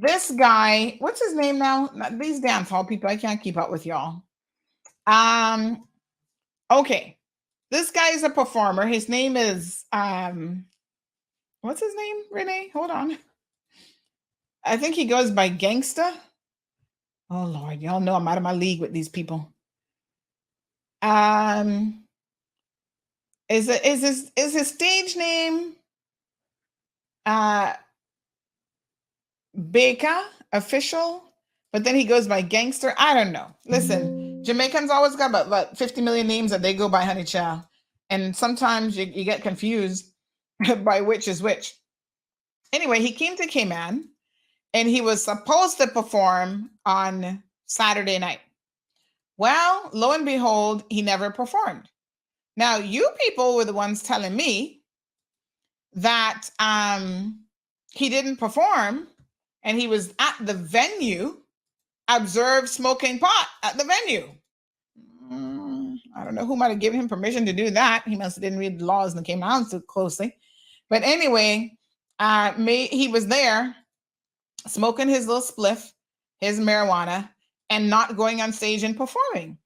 This guy, what's his name now? These dance hall people, I can't keep up with y'all. Um, okay. This guy is a performer. His name is what's his name, Renee? Hold on. I think he goes by Gangsta. Oh Lord, y'all know I'm out of my league with these people. Um, is his stage name uh Baker official? But then he goes by Gangster. I don't know. Listen, Jamaicans always got about 50 million names that they go by, honey child. And sometimes you get confused by which is which. Anyway, he came to Cayman and he was supposed to perform on Saturday night. Well, lo and behold, he never performed. Now, you people were the ones telling me that he didn't perform and he was at the venue, observed smoking pot at the venue. I don't know who might have given him permission to do that. He must have didn't read the laws and came down so closely. But anyway, he was there smoking his little spliff, his marijuana, and not going on stage and performing.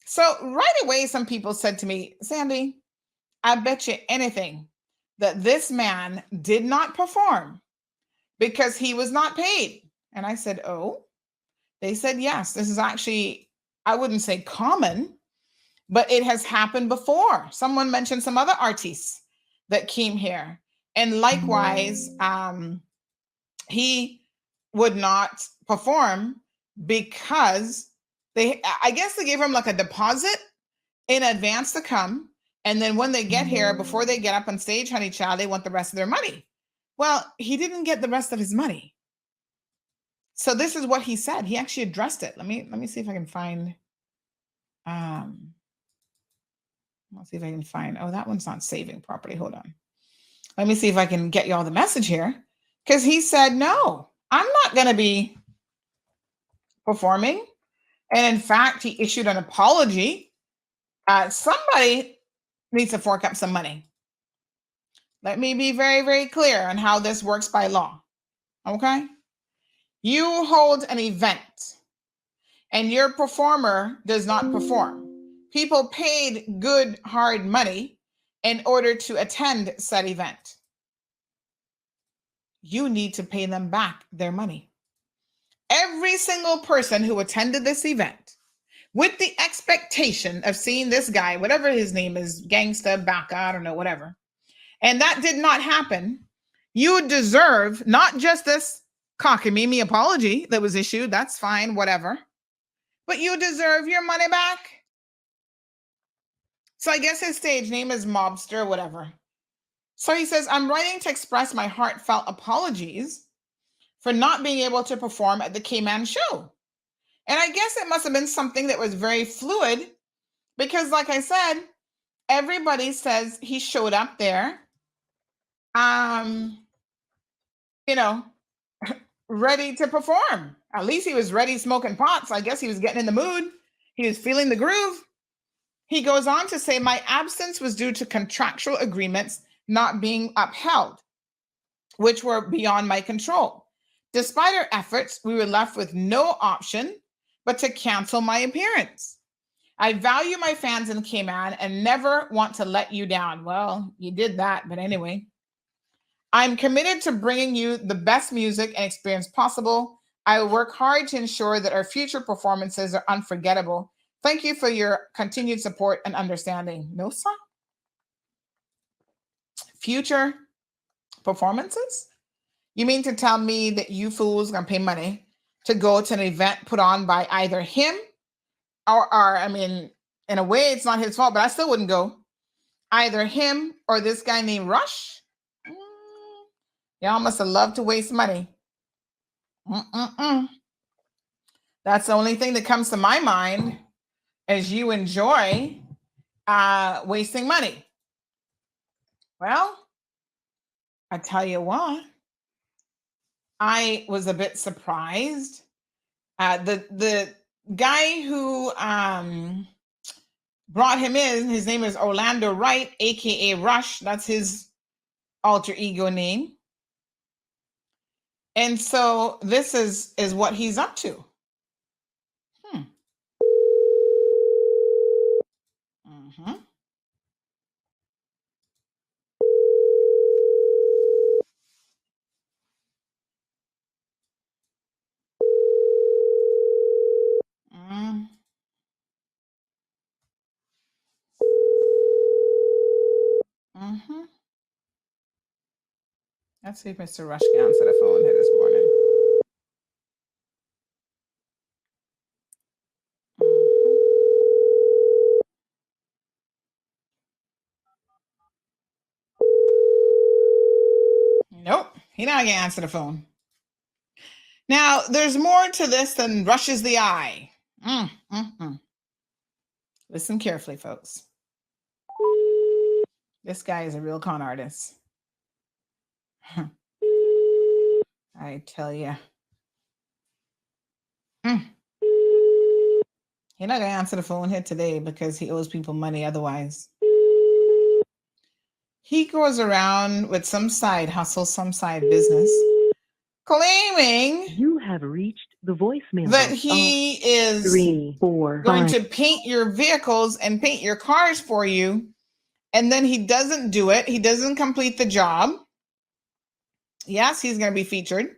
So right away, some people said to me, Sandy, I bet you anything that this man did not perform because he was not paid. And I said, oh, they said, yes, this is actually, I wouldn't say common, but it has happened before. Someone mentioned some other artists that came here. And likewise, he would not perform because I guess they gave him like a deposit in advance to come. And then when they get here, before they get up on stage, honey child, they want the rest of their money. Well, he didn't get the rest of his money. So this is what he said. He actually addressed it. Let me see if I can find. Let's see if I can find. Oh, that one's not saving properly. Hold on. Let me see if I can get y'all the message here. Because he said, no, I'm not going to be performing. And in fact, he issued an apology. Somebody needs to fork up some money. Let me be very, very clear on how this works by law. Okay? You hold an event and your performer does not perform. People paid good, hard money in order to attend said event. You need to pay them back their money. Every single person who attended this event with the expectation of seeing this guy, whatever his name is, Gangsta, Baka, I don't know, whatever, and that did not happen, you deserve not just this cockamamie apology that was issued, that's fine, whatever, but you deserve your money back. So I guess his stage name is Mobsta or whatever. So he says, I'm writing to express my heartfelt apologies for not being able to perform at the Cayman show. And I guess it must have been something that was very fluid because, like I said, everybody says he showed up there, ready to perform. At least he was ready smoking pot. So I guess he was getting in the mood. He was feeling the groove. He goes on to say, my absence was due to contractual agreements not being upheld, which were beyond my control. Despite our efforts, we were left with no option but to cancel my appearance. I value my fans in Cayman and never want to let you down. Well, you did that, but anyway. I'm committed to bringing you the best music and experience possible. I will work hard to ensure that our future performances are unforgettable. Thank you for your continued support and understanding. No, sir. Future performances? You mean to tell me that you fools are going to pay money to go to an event put on by either him or I mean, in a way, it's not his fault, but I still wouldn't go. Either him or this guy named Rush? Y'all must have loved to waste money. That's the only thing that comes to my mind as you enjoy wasting money. Well, I tell you what, I was a bit surprised. The guy who brought him in, his name is Orlando Wright, aka Rush. That's his alter ego name. And so this is what he's up to. Hmm. Mm-hmm. Mm. Mm-hmm. Let's see if Mr. Rush can answer the phone here this morning. Nope, he not gonna answer the phone. Now, there's more to this than rushes the eye. Listen carefully, folks. This guy is a real con artist. I tell you. He's not gonna answer the phone here today because he owes people money otherwise. He goes around with some side hustle, some side business, claiming you have reached the voicemail that he is 3, 4, going 5. to paint your vehicles and paint your cars for you, and then he doesn't do it. He doesn't complete the job. Yes, he's going to be featured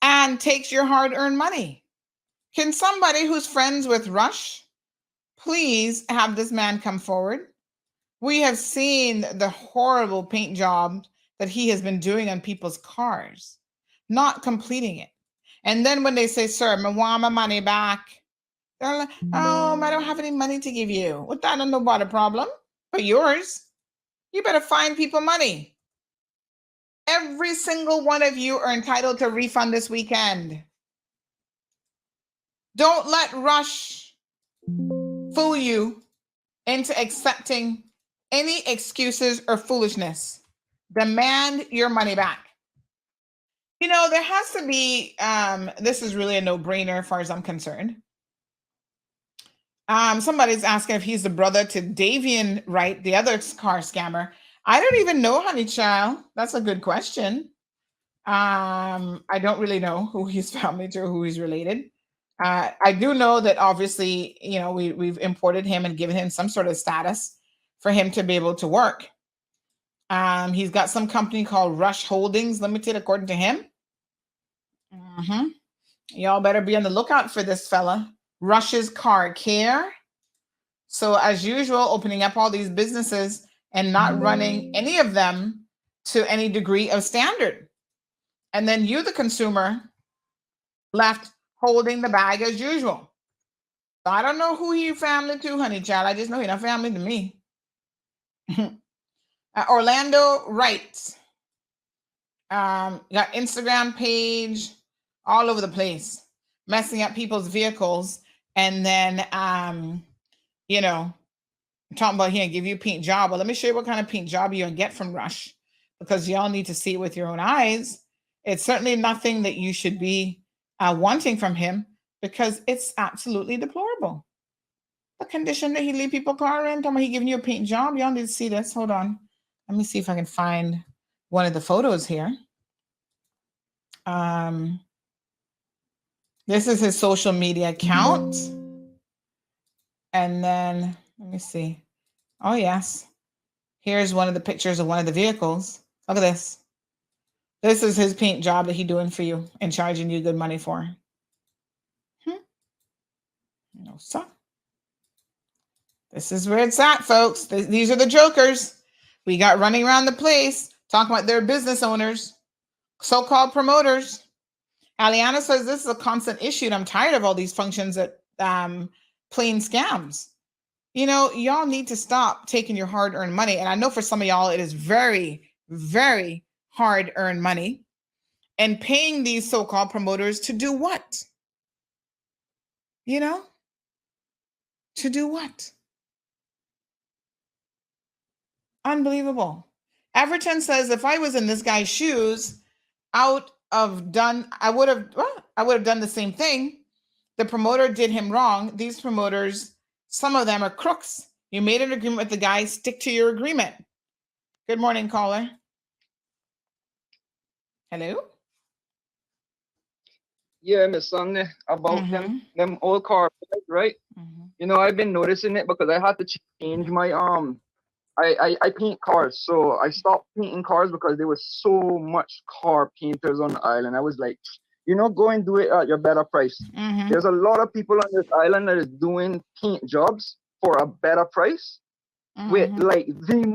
and takes your hard-earned money. Can somebody who's friends with Rush please have this man come forward? We have seen the horrible paint job that he has been doing on people's cars, not completing it. And then when they say, sir, I want my money back, they're like, oh, I don't have any money to give you. Well, that is no water problem, but yours. You better find people money. Every single one of you are entitled to a refund this weekend. Don't let Rush fool you into accepting any excuses or foolishness. Demand your money back. You know, there has to be, this is really a no-brainer as far as I'm concerned. Somebody's asking if he's the brother to Davian Wright, the other car scammer. I don't even know, honey child. That's a good question. I don't really know who he's family to, who he's related. I do know that obviously, you know, we've imported him and given him some sort of status for him to be able to work. He's got some company called Rush Holdings Limited, according to him. Mm-hmm. Y'all better be on the lookout for this fella. Rush's Car Care. So as usual, opening up all these businesses and not running any of them to any degree of standard. And then you, the consumer, left holding the bag as usual. So I don't know who you family to, honey child. I just know you're not family to me. Orlando Wright. Got Instagram page all over the place, messing up people's vehicles. And then, you know, talking about here, give you a paint job. Well, let me show you what kind of paint job you can get from Rush, because y'all need to see it with your own eyes. It's certainly nothing that you should be wanting from him, because it's absolutely deplorable. The condition that he leave people car in, talking about he giving you a paint job. Y'all need to see this. Hold on. Let me see if I can find one of the photos here. This is his social media account. And then, let me see. Oh, yes. Here's one of the pictures of one of the vehicles. Look at this. This is his paint job that he's doing for you and charging you good money for. No, sir. This is where it's at, folks. These are the jokers we got running around the place talking about their business owners, so-called promoters. Aliana says this is a constant issue, and I'm tired of all these functions that plain scams. You know, y'all need to stop taking your hard-earned money. And I know for some of y'all, it is very, very hard-earned money. And paying these so-called promoters to do what? You know? To do what? Unbelievable. Everton says, if I was in this guy's shoes, I would have done the same thing. The promoter did him wrong. These promoters, some of them are crooks. You made an agreement with the guy, stick to your agreement. Good morning, caller. Hello? Yeah, Miss Song about Mm-hmm. them old cars, right? Mm-hmm. You know, I've been noticing it because I had to change my I paint cars, so I stopped painting cars because there was so much car painters on the island. I was like, go and do it at your better price. Mm-hmm. There's a lot of people on this island that is doing paint jobs for a better price with Mm-hmm. like the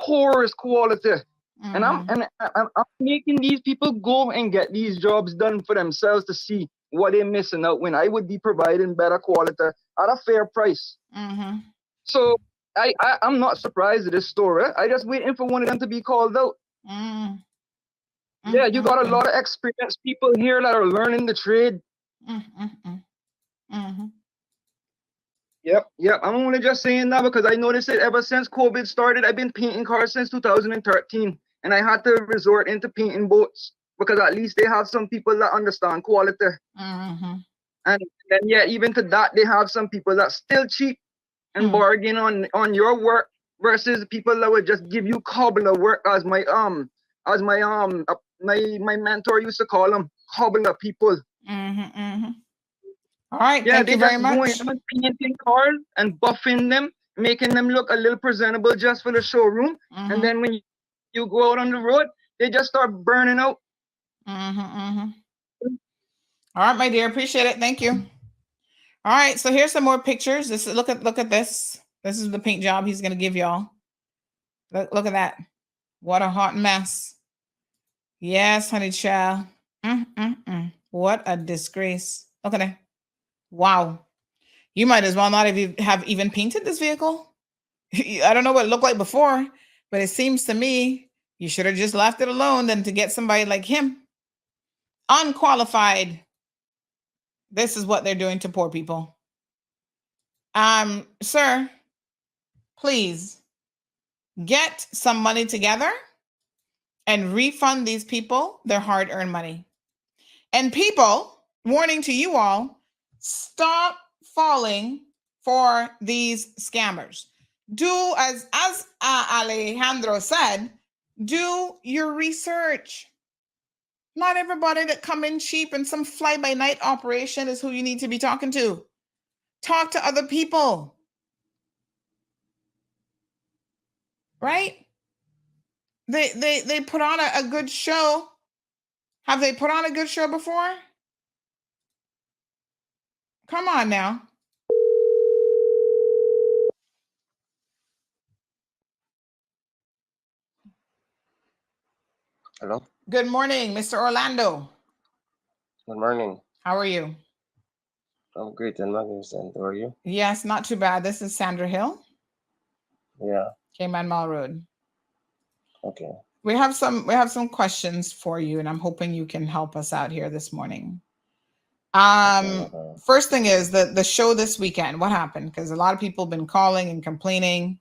poorest quality. And I'm Mm-hmm. and I'm making these people go and get these jobs done for themselves to see what they're missing out when I would be providing better quality at a fair price. Mm-hmm. So I'm not surprised at this story. I just waiting for one of them to be called out. Mm-hmm. Yeah, you got a Mm-hmm. lot of experienced people here that are learning the trade. Mm-hmm. Mm-hmm. Yep. I'm only just saying that because I noticed it ever since COVID started. I've been painting cars since 2013, and I had to resort into painting boats because at least they have some people that understand quality. Mm-hmm. And then yeah, even to that, they have some people that still cheap and bargain on your work versus people that would just give you cobbler work as my mentor used to call them cobbler people. Mm-hmm. Mm-hmm. All right. Yeah, Thank they you very just go in much. and painting cars and buffing them, making them look a little presentable just for the showroom. And Mm-hmm. then when you go out on the road, they just start burning out. Mm-hmm. Mm-hmm. All right, my dear. Appreciate it. Thank you. All right. So here's some more pictures. This is look at this. This is the paint job he's gonna give y'all. Look at that. What a hot mess. Yes, honey child. What a disgrace. Look at that. Wow. You might as well not have even painted this vehicle. I don't know what it looked like before, but it seems to me you should have just left it alone than to get somebody like him. Unqualified. This is what they're doing to poor people. Sir, please get some money together and refund these people their hard-earned money. And people, warning to you all, stop falling for these scammers. Do as Alejandro said, do your research. Not everybody that come in cheap and some fly by night operation is who you need to be talking to. Talk to other people. Right? They put on a good show. Have they put on a good show before? Come on now. Hello. Good morning, Mr. Orlando. Good morning. How are you? I'm great and magnificent. How are you? Yes, not too bad. This is Sandra Hill, Yeah. Cayman Mall Road. Okay. We have some questions for you, and I'm hoping you can help us out here this morning. Okay. First thing is the show this weekend. What happened? Because a lot of people have been calling and complaining,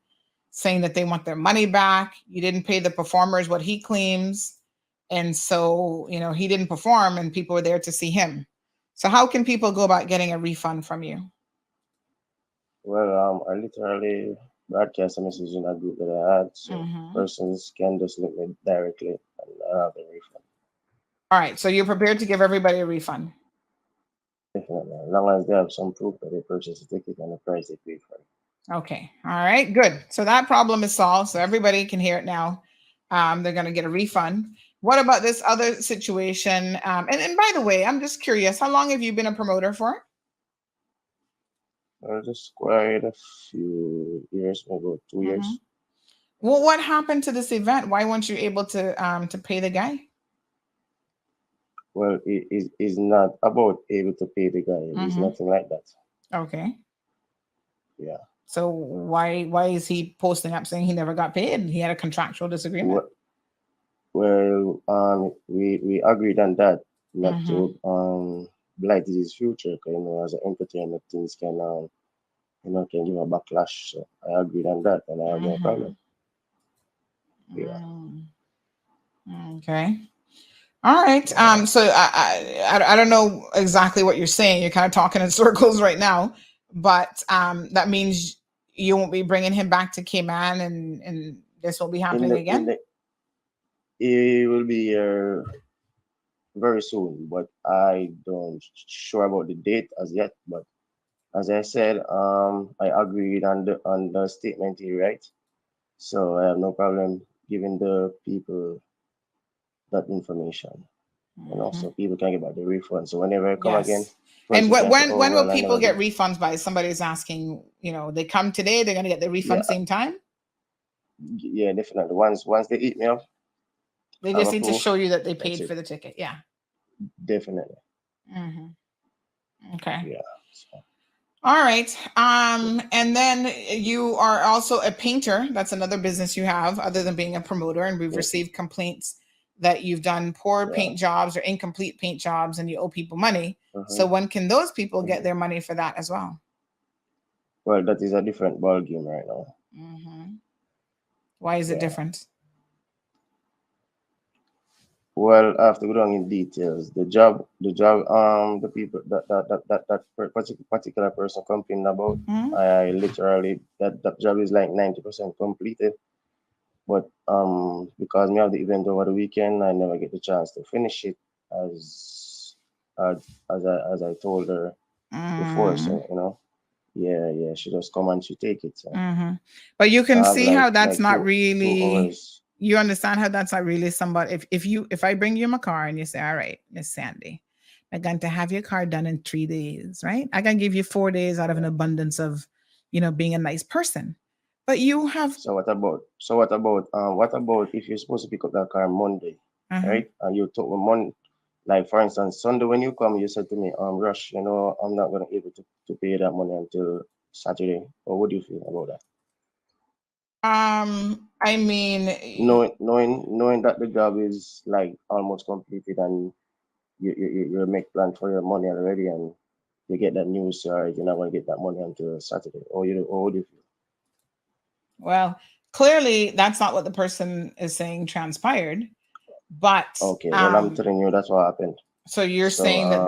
saying that they want their money back. You didn't pay the performers what he claims, and so he didn't perform, and people were there to see him. So how can people go about getting a refund from you? Well, I literally broadcast a message in a group that I had, so Mhm. persons can just look me directly and I have the refund. All right, so you're prepared to give everybody a refund. Definitely. As long as they have some proof that they purchased the ticket and the price they paid for it. Okay. All right. Good. So that problem is solved. So everybody can hear it now. They're going to get a refund. What about this other situation? And by the way, I'm just curious. How long have you been a promoter for? Just quite a few years, maybe about 2 years. Well, what happened to this event? Why weren't you able to pay the guy? Well, it is not about able to pay the guy. It's nothing like that. Okay. Yeah. So why is he posting up saying he never got paid? He had a contractual disagreement. Well, we agreed on that, not to blight his future. 'Cause, as an entertainer, things can give a backlash. So I agreed on that, and I have no problem. Yeah. Okay. All right. So I don't know exactly what you're saying. You're kind of talking in circles right now, but that means you won't be bringing him back to Cayman, and this will be happening again. He will be here very soon, but I don't sure about the date as yet. But as I said, I agreed on the statement here, right? So I have no problem giving the people that information, Mhm. so people can get back the refund. So whenever I come again, Yes. And person can say, oh, when will well, I people never get get. refunds by? Somebody's asking, they come today, they're gonna get the Yeah, refund same time? yeah, definitely. Once they eat me up, They have just a need to proof, show you that they that's paid it. for the ticket. Yeah. Definitely. hmm Okay. Yeah. So, All right. And then you are also a painter. That's another business you have, other than being a promoter. And we've yeah, received complaints that you've done poor yeah. paint jobs or incomplete paint jobs, and you owe people money. Uh-huh, So when can those people get uh-huh. their money for that as well? Well, that is a different ball game right now. hmm Why is it Yeah. different? Well, I have to go down in details. The people that particular person complaining about, Mhm. I literally that job is like 90% completed. But because we have the event over the weekend, I never get the chance to finish it as as I told her before. Mm-hmm. So yeah, she just come and she take it. So Mm-hmm. But you I can have see how like that's not two really, hours. you understand how that's not really somebody. If I bring you my car and you say, all right, Miss Sandy, I'm going to have your car done in 3 days, right? I can give you 4 days out of an Yeah. abundance of, being a nice person. But you have, So what about if you're supposed to pick up that car Monday, uh-huh. right? And you took Monday, like for instance, Sunday when you come, you said to me, Rush, I'm not gonna able to pay that money until Saturday. Or what do you feel about that? I mean, Knowing that the job is like almost completed and you make plan for your money already and you get that news, you're not gonna get that money until Saturday. Or what do you feel? well, clearly that's not what the person is saying transpired. But Okay, well I'm telling you that's what happened. so you're So saying that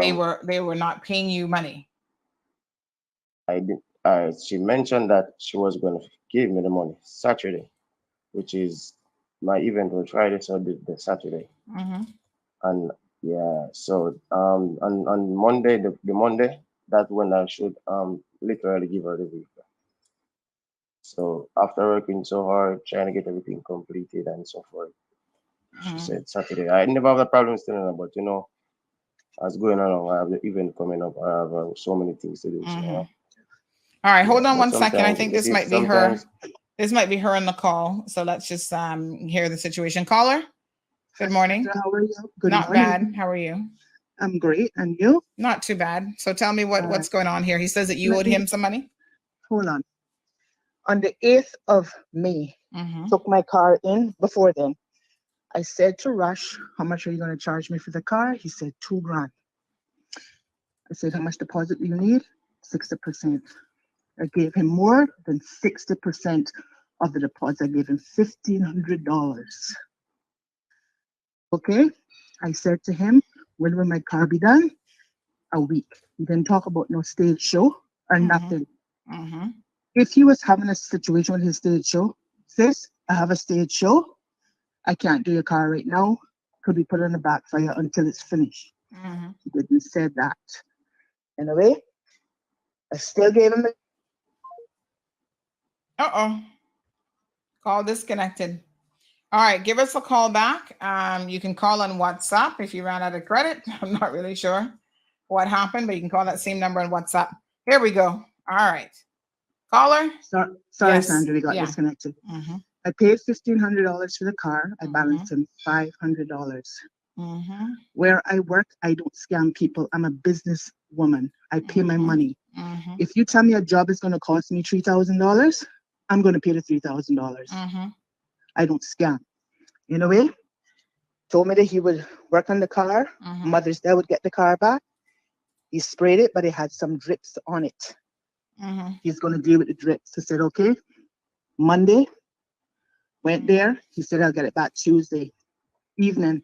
they were not paying you money. I did. She mentioned that she was going to give me the money Saturday, which is my event on Friday, so the Saturday, Mm-hmm. and yeah, so on Monday, the Monday, that's when I should literally give her the vehicle. So after working so hard, trying to get everything completed and so forth, she Mm-hmm. said Saturday. I never have a problem telling her, but as going along, I have the event coming up. I have so many things to do. So Mm-hmm. All right, yeah, hold on but one second. I sometimes think if this you might be her. sometimes This might be her on the call. So let's just hear the situation. Caller, Hi, good Sandra. morning. How are you? Good Not morning. bad. How are you? I'm great. And you? Not too bad. So tell me Uh, what's going on here. He says that you let owed me him some money. hold on. On the 8th of May, Mm-hmm. took my car in before then. I said to Rush, how much are you going to charge me for the car? He said 2 grand. I said, how much deposit do you need? 60%. I gave him more than 60% of the deposit. I gave him $1,500. Okay. I said to him, when will my car be done? A week. He didn't talk about no stage show or Mm-hmm. nothing. Mm-hmm. If he was having a situation with his stage show, sis, I have a stage show. I can't do your car right now. Could we put it on the backfire until it's finished? Mm-hmm. He didn't say that. Anyway, I still gave him the Uh-oh. Call disconnected. All right, give us a call back. You can call on WhatsApp if you ran out of credit. I'm not really sure what happened, but you can call that same number on WhatsApp. Here we go. All right. Caller? sorry, Yes. Sandra, we got Yeah. disconnected. Mm-hmm. I paid $1,500 for the car. I Mm-hmm. balanced him $500. Mm-hmm. Where I work, I don't scam people. I'm a business woman. I pay my Mm-hmm. money. Mm-hmm. If you tell me a job is going to cost me $3,000, I'm going to pay the $3,000. Mm-hmm. I don't scam. In a way, told me that he would work on the car. Mm-hmm. Mother's Day would get the car back. He sprayed it, but it had some drips on it. Mm-hmm. He's going to deal with the drips. I said, okay. Monday, went there. He said, I'll get it back Tuesday evening.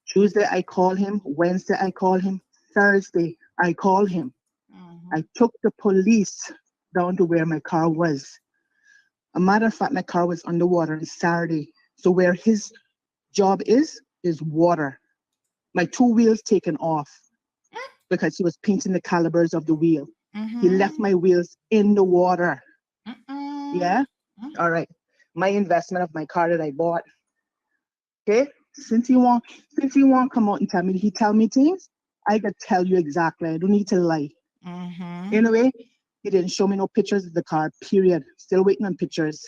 Tuesday, I call him. Wednesday, I call him. Thursday, I call him. Mm-hmm. I took the police down to where my car was. A matter of fact, my car was underwater on Saturday. So where his job is water. my 2 wheels taken off because he was painting the calibers of the wheel. He left my wheels in the water. Yeah. All right. My investment of my car that I bought. Okay. Since you want come out and tell me, he tell me things, I could tell you exactly. I don't need to lie. Anyway, he didn't show me no pictures of the car, period. Still waiting on pictures.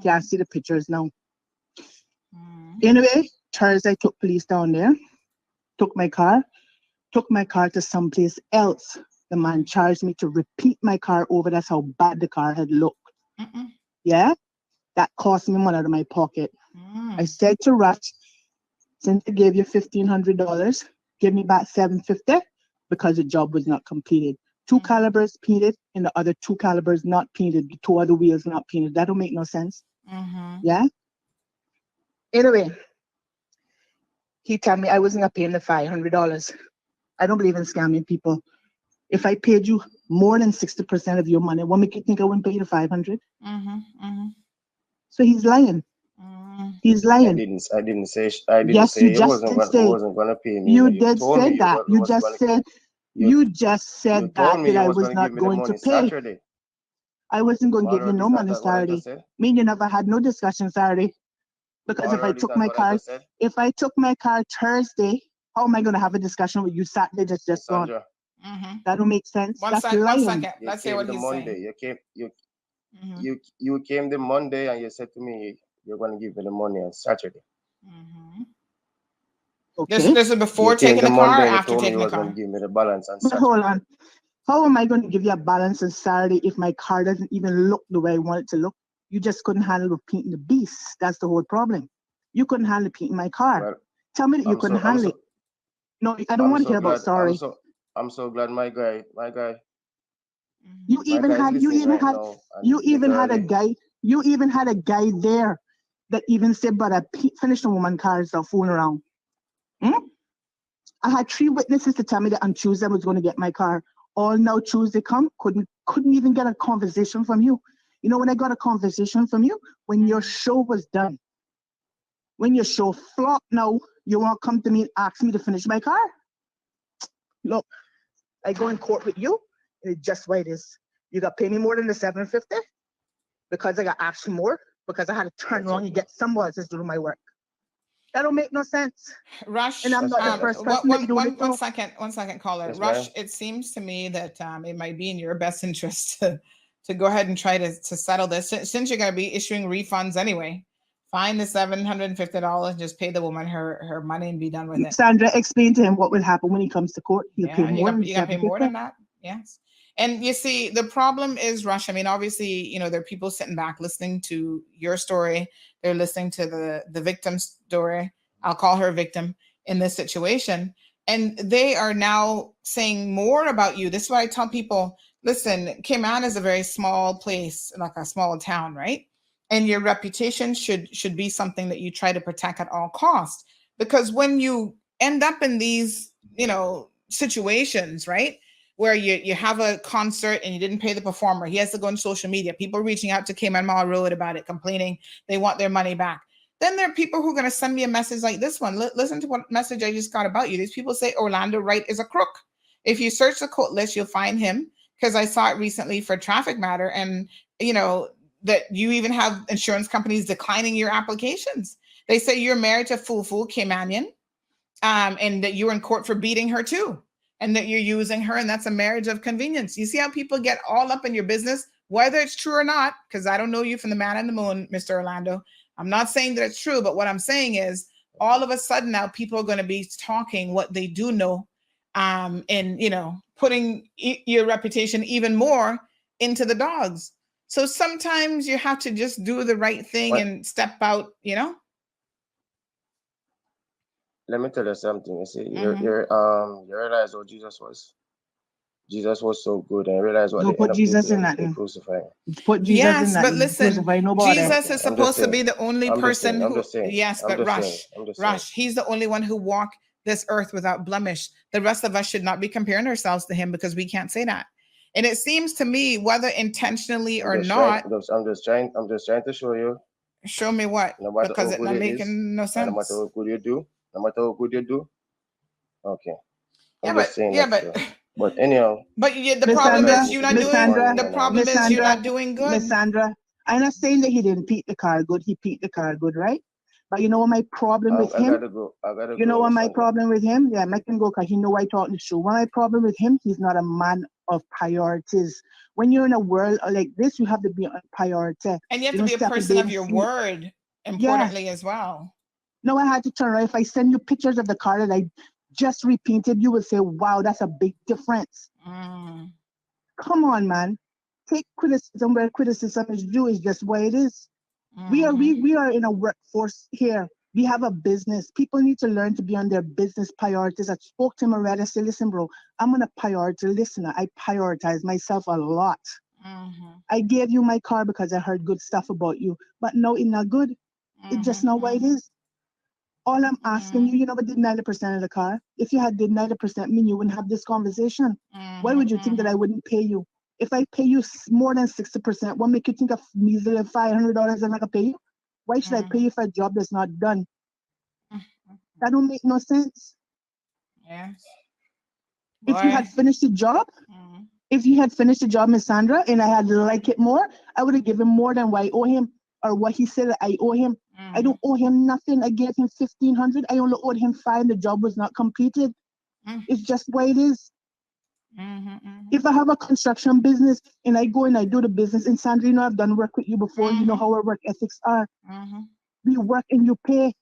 Can't see the pictures now. Anyway, Thursday I took police down there, took my car to someplace else. The man charged me to repeat my car over. That's how bad the car had looked. Yeah, that cost me money out of my pocket. I said to Rush, since I gave you $1,500, give me back $750 because the job was not completed. 2 calibers painted and the other 2 calibers not painted. The 2 other wheels not painted. That don't make no sense. Yeah. Anyway, he told me I wasn't gonna pay him the $500. I don't believe in scamming people. If I paid you more than 60% of your money, what make you think I wouldn't pay you the $500? So he's lying. He's lying. I didn't say Yes, say you just did say. wasn't gonna pay me. You You did told say me that. You just said. You just said told me that you I was was gonna give not me the going to money pay. Saturday. I wasn't going to give you Lord, no is money that what I Saturday. just said? Me, you never had no discussion Saturday. Because Lord, is that what I just said? if I took my car Thursday, how am I going to have a discussion with you Saturday that's just gone? Sandra, That don't make sense. One That's second. lying. Let's hear what he's Monday. saying. You came the Monday and you said to me you're going to give me the money on Saturday. Okay. This is before taking the car or after taking the car? Going to give me the balance on But Saturday. hold on. How am I going to give you a balance on Saturday if my car doesn't even look the way I want it to look? You just couldn't handle painting the beast. That's the whole problem. You couldn't handle painting my car. Well, tell me that you couldn't handle it. No, I don't want to hear about sorry. I'm so glad my guy. You even had a guy there that even said, but I finished the woman car and start fooling around. I had 3 witnesses to tell me that on Tuesday I was going to get my car. All now Tuesday come, couldn't even get a conversation from you. You know when I got a conversation from you? When your show was done. When your show flopped now, you want to come to me and ask me to finish my car? Look, I go in court with you, and it's just what it is. You got to pay me more than the $750 because I got asked for more because I had to turn around and get somebody else to do my work. That don't make no sense. Rush, and I'm not the first person one second, caller. Yes, Rush, ma'am. it seems to me that it might be in your best interest to go ahead and try to settle this since you're going to be issuing refunds anyway. Find the $750, just pay the woman her money and be done with it. Sandra, explain to him what will happen when he comes to court. He'll pay more than you got to pay more than that. Yes. And you see, the problem is, Rush, I mean, obviously, there are people sitting back listening to your story. They're listening to the victim's story. I'll call her a victim in this situation. And they are now saying more about you. This is why I tell people, listen, Cayman is a very small place, like a small town, right? And your reputation should be something that you try to protect at all costs. Because when you end up in these, situations, right? Where you have a concert and you didn't pay the performer. He has to go on social media. People reaching out to Cayman Mall Road about it, complaining they want their money back. Then there are people who are going to send me a message like this one. Listen to what message I just got about you. These people say Orlando Wright is a crook. If you search the quote list, you'll find him because I saw it recently for traffic matter. And, that you even have insurance companies declining your applications. They say you're married to Fufu Caymanian and that you were in court for beating her too. And that you're using her, and that's a marriage of convenience. You see how people get all up in your business, whether it's true or not, because I don't know you from the man in the moon, Mr. Orlando. I'm not saying that it's true, but what I'm saying is all of a sudden now people are going to be talking what they do know and, putting your reputation even more into the dogs. So sometimes you have to just do the right thing and step out, Let me tell you something. You see, you realize what Jesus was. Jesus was so good, and realize what they put Jesus in that. Crucified. Put Jesus in that. But listen, Jesus is supposed to be the only person who. Yes, but Rush, he's the only one who walked this earth without blemish. The rest of us should not be comparing ourselves to him because we can't say that. And it seems to me, whether intentionally or not, I'm just trying to show you. Show me what? Because it's not making no sense. No matter how good you do, Okay. Yeah, I'm but just saying yeah, that. But anyhow, but the Miss problem Sandra, is you're not Miss doing. Sandra, The problem Miss is you're Sandra, not doing Miss good. Sandra. I'm not saying that he didn't peak the car good. He peaked the car good, right? But you know what my problem with I him? gotta go. I gotta You know go, what Miss my Sandra. problem with him? Yeah, make him go because he know I talk the truth. What my problem with him? He's not a man of priorities. When you're in a world like this, you have to be on priority. And you have You to don't be a step and person of baby your sleep. word, Yeah. importantly as well. No, I had to turn around. If I send you pictures of the car that I just repainted, you will say, wow, that's a big difference. Mm. Come on, man. Take criticism where criticism is due, is just what it is. We are in a workforce here. We have a business. People need to learn to be on their business priorities. I spoke to him already. I said, listen, bro, I'm a priority listener. I prioritize myself a lot. I gave you my car because I heard good stuff about you. But no, it's not good. It's just not what it is. All I'm asking you, you never did 90% of the car. If you had did 90%, mean you wouldn't have this conversation. Why would you think that I wouldn't pay you? If I pay you more than 60%, what make you think of measly $500 I'm not gonna pay you? Why should I pay you for a job that's not done? That don't make no sense. Yes. If you had finished the job, if you had finished the job, Miss Sandra, and I had liked it more, I would have given more than what I owe him or what he said that I owe him. I don't owe him nothing. I gave him $1,500. I only owed him $5. The job was not completed. It's just the way it is. If I have a construction business and I go and I do the business, and Sandra, you know, I've done work with you before. You know how our work ethics are. We work and you pay.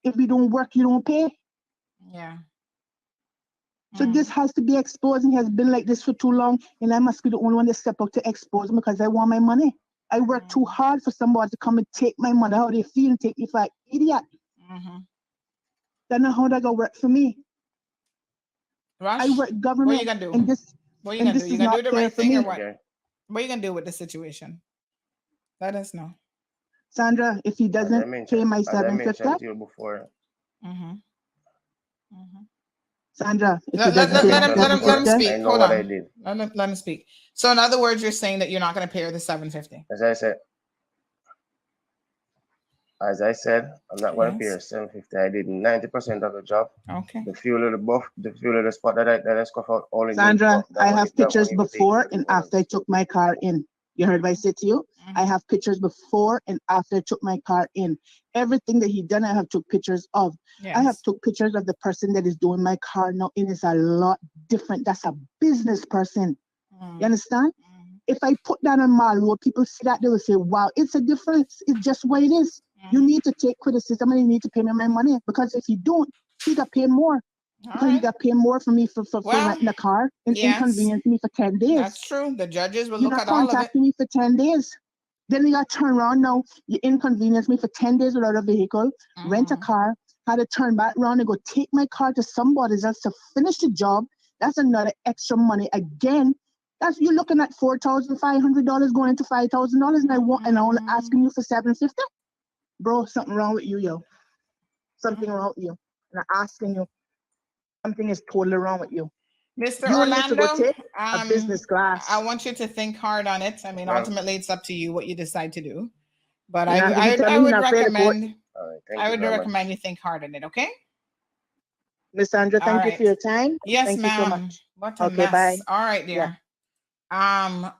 If we don't work, you don't pay. Yeah. So this has to be exposed, and he has been like this for too long, and I must be the only one to step up to expose him because I want my money. I work too hard for somebody to come and take my money. How they feel and take me for an idiot. That's not how that gonna work for me. Rush, I work what are government, you gonna do? and this What are you and gonna this do? You is gonna not do the fair right for thing or me. what? Okay. What are you gonna do with the situation? Let us know. Sandra, if he doesn't pay my As I mentioned $750, to you before, Sandra, if he Let doesn't pay my him $750, speak. I know Hold what I on. did. Let him speak. So in other words, you're saying that you're not gonna pay her the $750. As I said, I'm not going to pay Yes. her $750. I did 90% of the job. Okay. The fuel of the buff, the fuel of the spot that I scuff out only need Sandra, that I one- have that pictures one even take before 30 and after I minutes. took my car in. You heard what I said to you? I have pictures before and after I took my car in. Everything that he done, I have took pictures of. Yes. I have took pictures of the person that is doing my car now, and it's a lot different. That's a business person. You understand? If I put that on my road, people see that, they will say, wow, it's a difference. It's just what it is. You need to take criticism and you need to pay me my money, because if you don't, he got paid more. Because he got paid more for me for renting the car and inconvenience me for 10 days. That's true. The judges will You're look not at all of it. contacting me for 10 days. Then you got to turn around now. You inconvenience me for 10 days without a vehicle, rent a car, had to turn back around and go take my car to somebody else to finish the job. That's another extra money again. That's, you're looking at $4,500 going into $5,000, and I'm only asking you for $750. Bro, something wrong with you, yo. Something wrong with you. And I'm asking you, something is totally wrong with you. Mr. You need to go Orlando, take a business class. I want you to think hard on it. I mean, Ma'am. ultimately, it's up to you what you decide to do. But You're not gonna I tell me would you're not fair to court. recommend All right, thank I you would very recommend much. you think hard on it. Okay. Miss Sandra, All thank you right. for your time. Yes, Thank you so ma'am. much. What a Okay, mess. bye. All right, Yeah. dear.